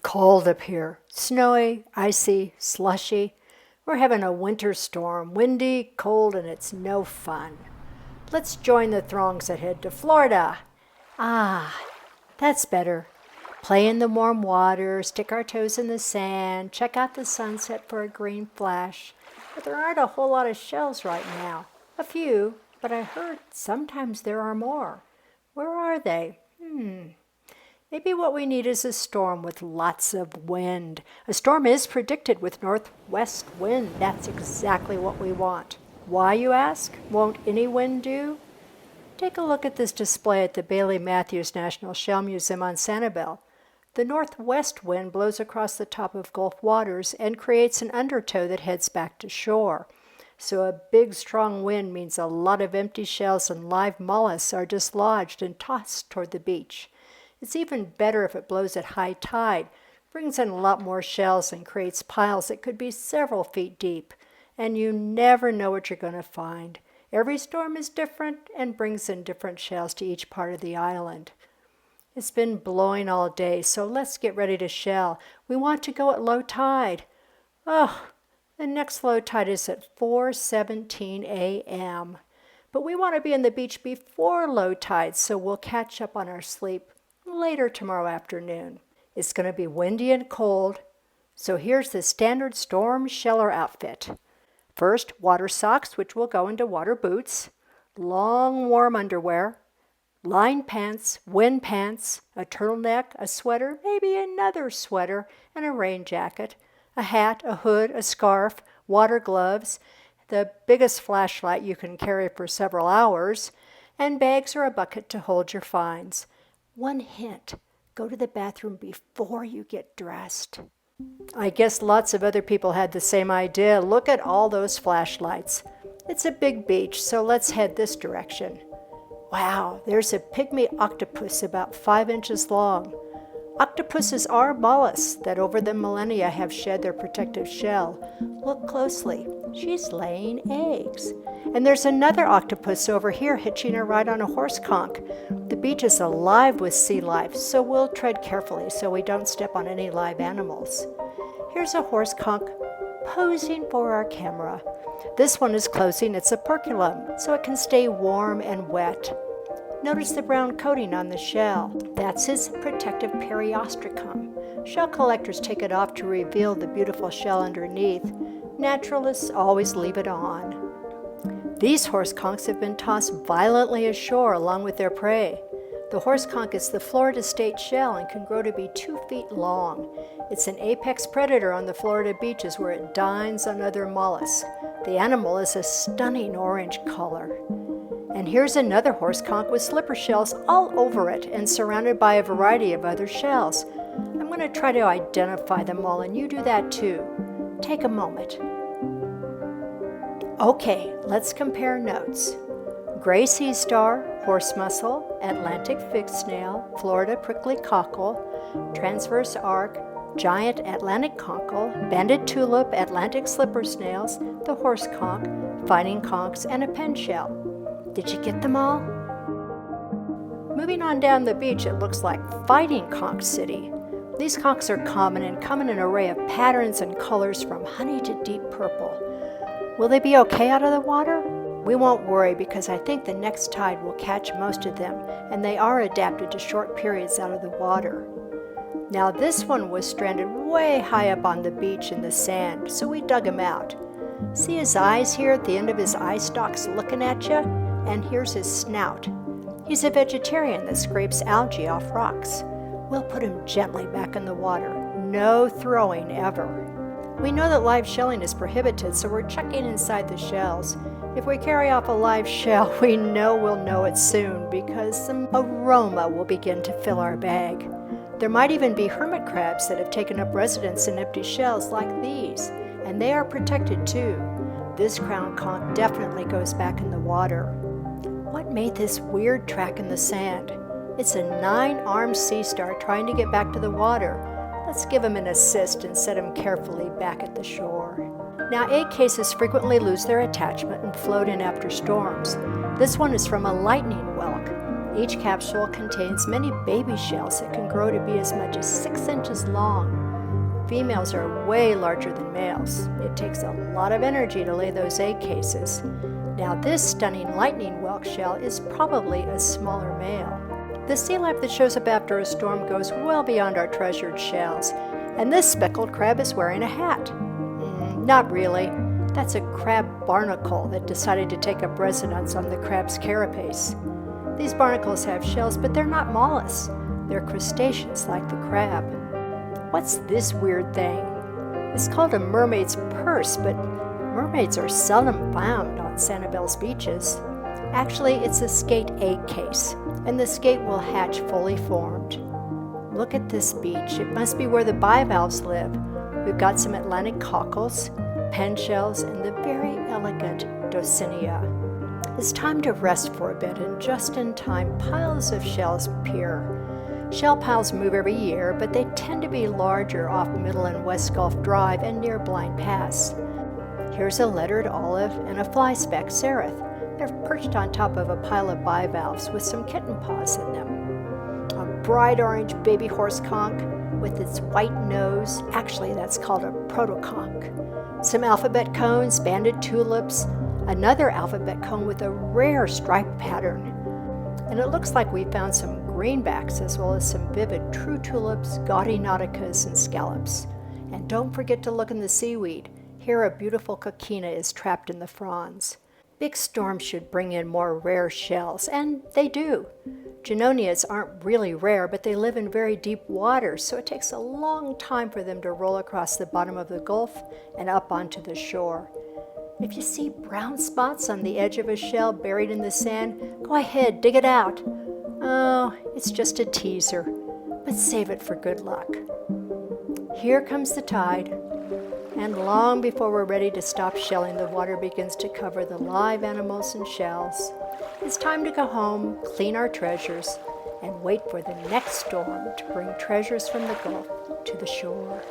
cold up here. Snowy, icy, slushy. We're having a winter storm, windy, cold, and it's no fun. Let's join the throngs that head to Florida. Ah, that's better. Play in the warm water, stick our toes in the sand, check out the sunset for a green flash. But there aren't a whole lot of shells right now. A few, but I heard sometimes there are more. Where are they? Maybe what we need is a storm with lots of wind. A storm is predicted with northwest wind. That's exactly what we want. Why, you ask? Won't any wind do? Take a look at this display at the Bailey Matthews National Shell Museum on Sanibel. The northwest wind blows across the top of Gulf waters and creates an undertow that heads back to shore. So a big, strong wind means a lot of empty shells and live mollusks are dislodged and tossed toward the beach. It's even better if it blows at high tide, brings in a lot more shells and creates piles that could be several feet deep. And you never know what you're going to find. Every storm is different and brings in different shells to each part of the island. It's been blowing all day, so let's get ready to shell. We want to go at low tide. Oh, the next low tide is at 4:17 a.m. But we want to be on the beach before low tide, so we'll catch up on our sleep later tomorrow afternoon. It's going to be windy and cold, so here's the standard storm sheller outfit. First, water socks, which will go into water boots, long warm underwear, lined pants, wind pants, a turtleneck, a sweater, maybe another sweater, and a rain jacket, a hat, a hood, a scarf, water gloves, the biggest flashlight you can carry for several hours, and bags or a bucket to hold your finds. One hint, go to the bathroom before you get dressed. I guess lots of other people had the same idea. Look at all those flashlights. It's a big beach, so let's head this direction. Wow, there's a pygmy octopus about 5 inches long. Octopuses are mollusks that over the millennia have shed their protective shell. Look closely. She's laying eggs. And there's another octopus over here hitching a ride on a horse conch. The beach is alive with sea life, so we'll tread carefully so we don't step on any live animals. Here's a horse conch posing for our camera. This one is closing its operculum so it can stay warm and wet. Notice the brown coating on the shell. That's its protective periostracum. Shell collectors take it off to reveal the beautiful shell underneath. Naturalists always leave it on. These horse conchs have been tossed violently ashore along with their prey. The horse conch is the Florida state shell and can grow to be 2 feet long. It's an apex predator on the Florida beaches where it dines on other mollusks. The animal is a stunning orange color. And here's another horse conch with slipper shells all over it and surrounded by a variety of other shells. I'm going to try to identify them all, and you do that too. Take a moment. Okay, let's compare notes. Gray sea star, horse mussel, Atlantic fig snail, Florida prickly cockle, transverse arc, giant Atlantic cockle, banded tulip, Atlantic slipper snails, the horse conch, fighting conchs, and a pen shell. Did you get them all? Moving on down the beach, it looks like fighting conch city. These conchs are common and come in an array of patterns and colors from honey to deep purple. Will they be okay out of the water? We won't worry because I think the next tide will catch most of them, and they are adapted to short periods out of the water. Now this one was stranded way high up on the beach in the sand, so we dug him out. See his eyes here at the end of his eye stalks looking at you? And here's his snout. He's a vegetarian that scrapes algae off rocks. We'll put him gently back in the water. No throwing ever. We know that live shelling is prohibited, so we're checking inside the shells. If we carry off a live shell, we know we'll know it soon because some aroma will begin to fill our bag. There might even be hermit crabs that have taken up residence in empty shells like these, and they are protected too. This crown conch definitely goes back in the water. What made this weird track in the sand? It's a 9-armed sea star trying to get back to the water. Let's give him an assist and set him carefully back at the shore. Now, egg cases frequently lose their attachment and float in after storms. This one is from a lightning whelk. Each capsule contains many baby shells that can grow to be as much as 6 inches long. Females are way larger than males. It takes a lot of energy to lay those egg cases. Now this stunning lightning whelk shell is probably a smaller male. The sea life that shows up after a storm goes well beyond our treasured shells. And this speckled crab is wearing a hat. Not really. That's a crab barnacle that decided to take up residence on the crab's carapace. These barnacles have shells, but they're not mollusks. They're crustaceans like the crab. What's this weird thing? It's called a mermaid's purse, but mermaids are seldom found on Sanibel's beaches. Actually, it's a skate egg case, and the skate will hatch fully formed. Look at this beach. It must be where the bivalves live. We've got some Atlantic cockles, pen shells, and the very elegant Docinia. It's time to rest for a bit, and just in time, piles of shells appear. Shell piles move every year, but they tend to be larger off Middle and West Gulf Drive and near Blind Pass. Here's a lettered olive and a fly speck seraph. They're perched on top of a pile of bivalves with some kitten paws in them. A bright orange baby horse conch with its white nose, actually that's called a protoconch. Some alphabet cones, banded tulips, another alphabet cone with a rare stripe pattern. And it looks like we found some greenbacks as well as some vivid true tulips, gaudy nauticas, and scallops. And don't forget to look in the seaweed. Here a beautiful coquina is trapped in the fronds. Big storms should bring in more rare shells, and they do. Genonias aren't really rare, but they live in very deep water, so it takes a long time for them to roll across the bottom of the Gulf and up onto the shore. If you see brown spots on the edge of a shell buried in the sand, go ahead, dig it out. Oh, it's just a teaser, but save it for good luck. Here comes the tide, and long before we're ready to stop shelling, the water begins to cover the live animals and shells. It's time to go home, clean our treasures, and wait for the next storm to bring treasures from the Gulf to the shore.